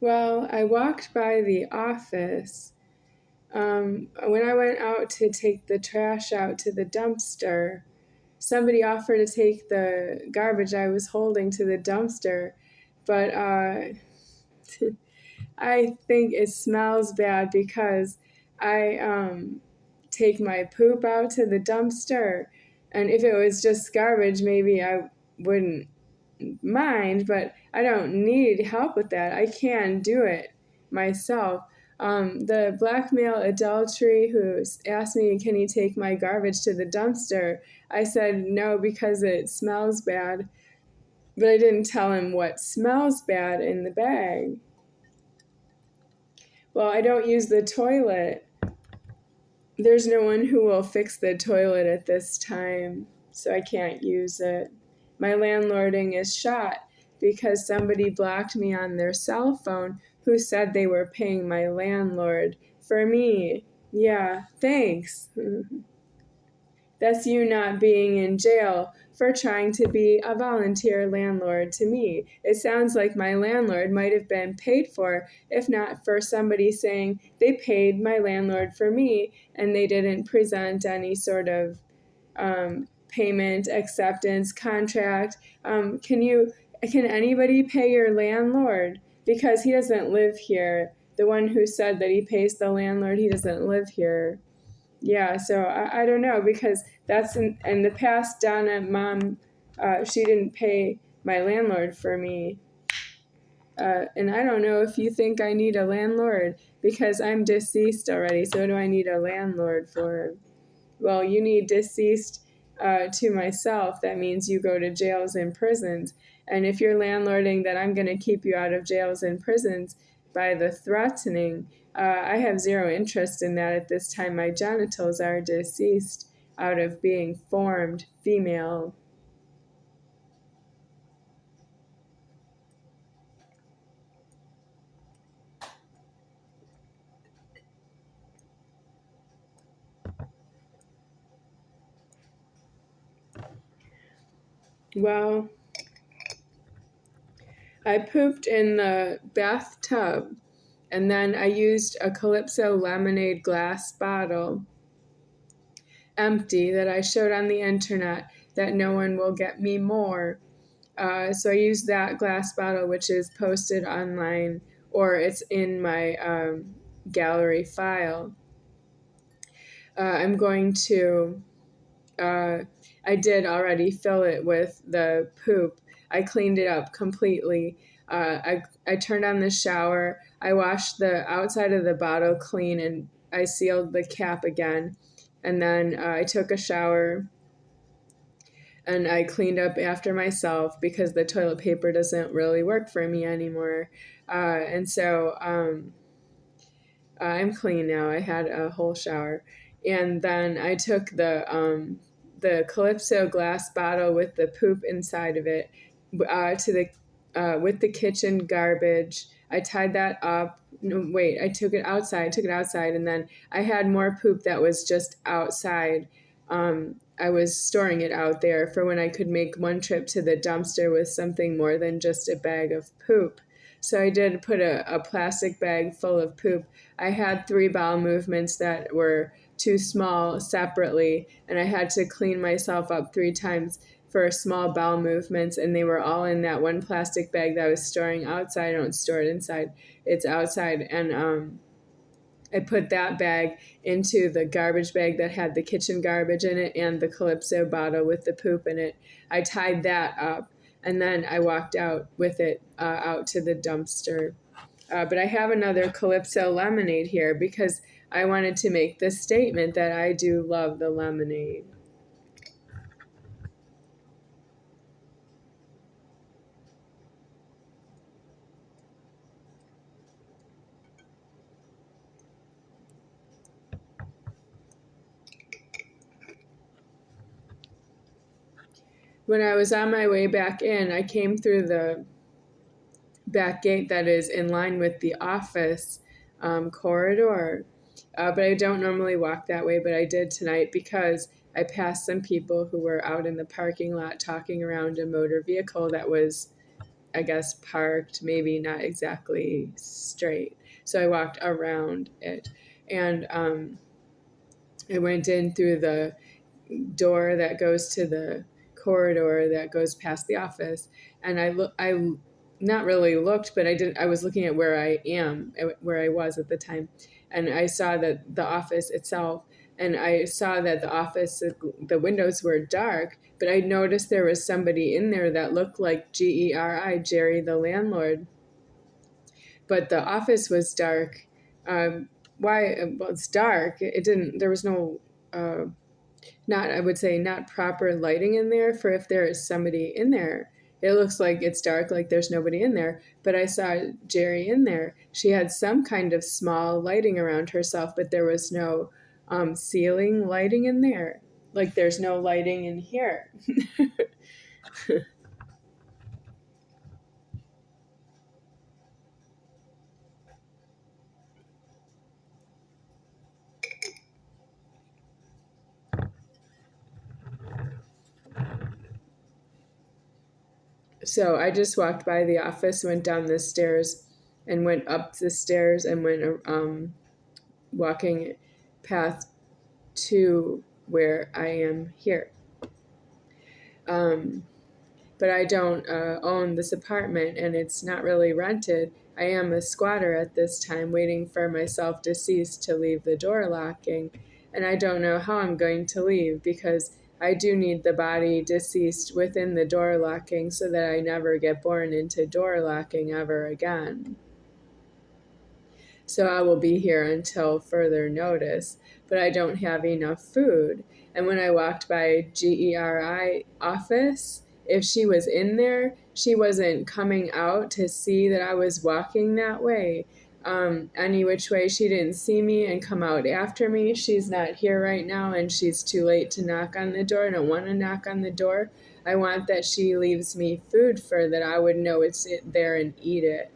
Well, I walked by the office when I went out to take the trash out to the dumpster. Somebody offered to take the garbage I was holding to the dumpster, but I think it smells bad because I take my poop out to the dumpster. And if it was just garbage, maybe I wouldn't mind, but I don't need help with that. I can do it myself. The blackmail adultery who asked me, can he take my garbage to the dumpster? I said no because it smells bad, but I didn't tell him what smells bad in the bag. Well, I don't use the toilet. There's no one who will fix the toilet at this time, so I can't use it. My landlording is shot because somebody blocked me on their cell phone who said they were paying my landlord for me. Yeah, thanks. That's you not being in jail for trying to be a volunteer landlord to me. It sounds like my landlord might have been paid for, if not for somebody saying they paid my landlord for me and they didn't present any sort of payment, acceptance, contract. Can anybody pay your landlord? Because he doesn't live here. The one who said that he pays the landlord, he doesn't live here. Yeah, so I don't know because that's in the past. Donna, mom, she didn't pay my landlord for me, and I don't know if you think I need a landlord because I'm deceased already. So what do I need a landlord for? Well, you need deceased to myself. That means you go to jails and prisons. And if you're landlording that I'm going to keep you out of jails and prisons by the threatening, I have zero interest in that at this time. My genitals are deceased out of being formed female. Well, I pooped in the bathtub and then I used a Calypso lemonade glass bottle, empty, that I showed on the internet that no one will get me more. So I used that glass bottle, which is posted online or it's in my gallery file. I'm going to, I did already fill it with the poop. I cleaned it up completely. I turned on the shower. I washed the outside of the bottle clean and I sealed the cap again. And then I took a shower and I cleaned up after myself because the toilet paper doesn't really work for me anymore. And so I'm clean now. I had a whole shower. And then I took the Calypso glass bottle with the poop inside of it to the with the kitchen garbage. I tied that up. No, wait, I took it outside, and then I had more poop that was just outside. I was storing it out there for when I could make one trip to the dumpster with something more than just a bag of poop. So I did put a plastic bag full of poop. I had 3 bowel movements that were too small separately, and I had to clean myself up 3 times for small bowel movements, and they were all in that one plastic bag that I was storing outside. I don't store it inside, it's outside. And I put that bag into the garbage bag that had the kitchen garbage in it and the Calypso bottle with the poop in it. I tied that up and then I walked out with it out to the dumpster. But I have another Calypso lemonade here because I wanted to make the statement that I do love the lemonade. When I was on my way back in, I came through the back gate that is in line with the office corridor. But I don't normally walk that way, but I did tonight because I passed some people who were out in the parking lot talking around a motor vehicle that was I guess, parked, maybe not exactly straight. So I walked around it, and I went in through the door that goes to the corridor that goes past the office, and I not really looked, but I was looking at where I was at the time, and I saw that the office itself, and I saw that the windows were dark, but I noticed there was somebody in there that looked like Geri, Jerry the landlord, but the office was dark. Why? Well, it's dark. It didn't. There was no. Not, I would say, not proper lighting in there for if there is somebody in there. It looks like it's dark, like there's nobody in there, but I saw Jerry in there. She had some kind of small lighting around herself, but there was no ceiling lighting in there. Like there's no lighting in here. So I just walked by the office, went down the stairs, and went up the stairs and went walking path to where I am here. But I don't own this apartment, and it's not really rented. I am a squatter at this time, waiting for myself deceased to leave the door locking, and I don't know how I'm going to leave because I do need the body deceased within the door locking so that I never get born into door locking ever again. So I will be here until further notice, but I don't have enough food. And when I walked by Geri office, if she was in there, she wasn't coming out to see that I was walking that way. Any which way, she didn't see me and come out after me. She's not here right now, and she's too late to knock on the door. I don't want to knock on the door. I want that she leaves me food for that I would know it's there and eat it.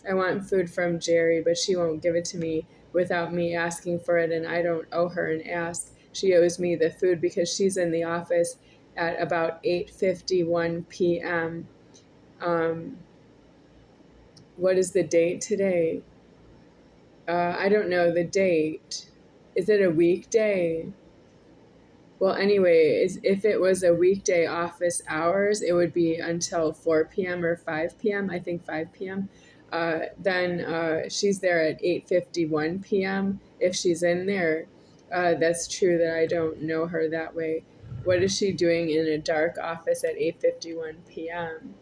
I want food from Jerry, but she won't give it to me without me asking for it, and I don't owe her an ask. She owes me the food because she's in the office at about 8:51 p.m. What is the date today? I don't know the date. Is it a weekday? Well, anyway, if it was a weekday office hours, it would be until 4 p.m. or 5 p.m. I think 5 p.m. Then she's there at 8:51 p.m. if she's in there. That's true that I don't know her that way. What is she doing in a dark office at 8:51 p.m.?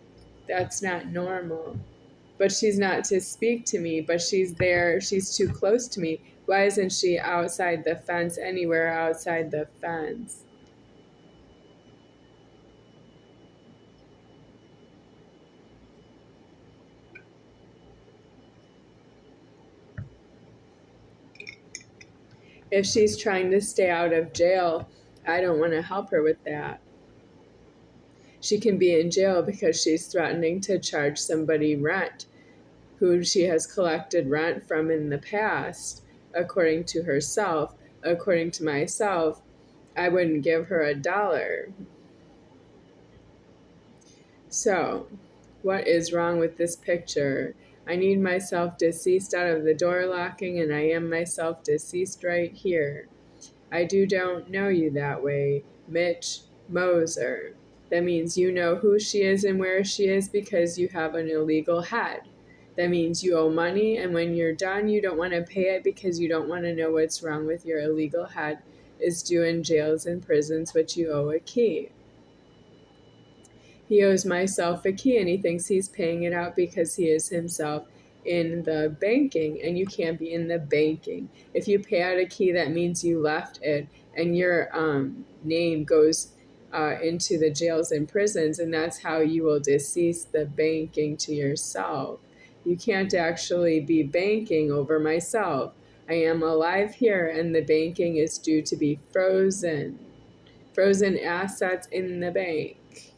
That's not normal. But she's not to speak to me, but she's there. She's too close to me. Why isn't she outside the fence, anywhere outside the fence? If she's trying to stay out of jail, I don't want to help her with that. She can be in jail because she's threatening to charge somebody rent who she has collected rent from in the past, according to herself. According to myself, I wouldn't give her $1. So, what is wrong with this picture? I need myself deceased out of the door locking, and I am myself deceased right here. I don't know you that way, Mitch Moser. That means you know who she is and where she is because you have an illegal head. That means you owe money, and when you're done, you don't want to pay it because you don't want to know what's wrong with your illegal head is due in jails and prisons, which you owe a key. He owes myself a key, and he thinks he's paying it out because he is himself in the banking, and you can't be in the banking. If you pay out a key, that means you left it, and your name goes into the jails and prisons, and that's how you will decease the banking to yourself. You can't actually be banking over myself. I am alive here, and the banking is due to be frozen. Frozen assets in the bank.